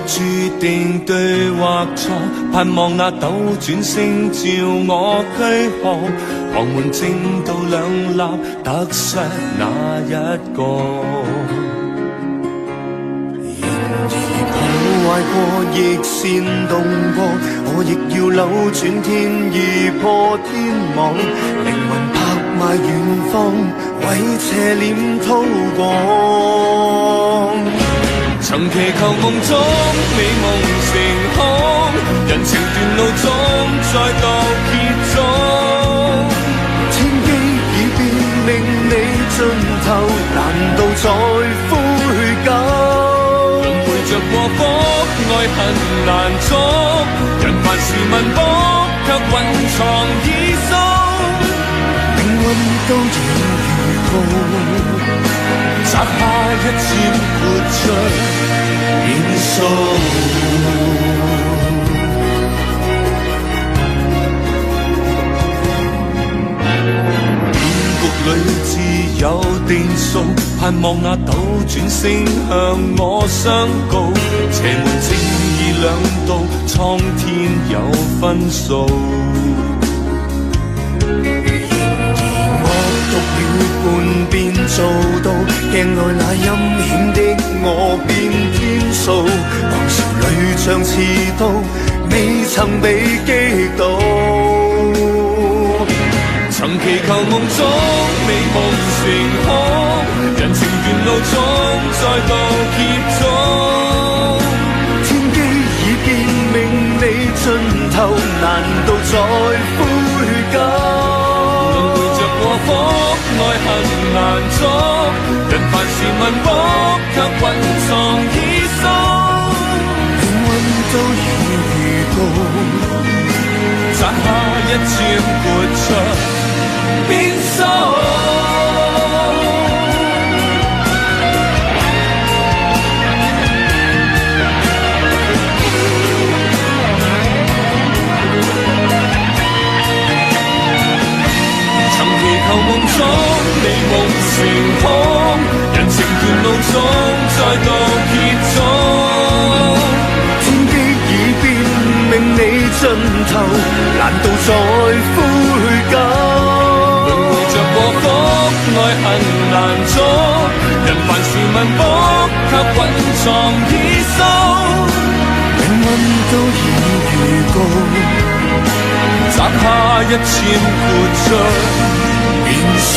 注定對或錯，盼望那斗轉星照我軀殼，旁門正道兩立，得失那一個。壞過亦煽動過，我亦要扭轉天意破天網，靈魂拍賣遠方，為邪念叨光。曾祈求夢中美夢成空，人情斷路中再度結束。天機已變，命你盡頭，難道再悔疚？着過福，愛恨難捉，人凡事問卜，卻蘊藏已宿。命運都已預告，摘下一箭豁出變數。裏自有定數，盼望那斗轉星向我相告，邪門正義兩道，蒼天有分數。惡毒與叛變做到，鏡內那陰險的我變天數，狂潮裏像刺刀，未曾被擊倒。曾祈求夢中美夢成空，人情斷路中再度結束。天機已變，命你盡頭，難道再悔疚？輪迴着過福，愛恨難捉，人凡事問卜，卻蘊藏已宿。命運都已預告，摘下一箭豁出變數。曾祈求夢中美夢成空，人情斷路中再度結束。天機已變，命你盡頭，難道再悔疚？過福愛恨難捉，人凡事問卜，卻蘊藏已宿。命運都已預告，摘下一箭豁出變數。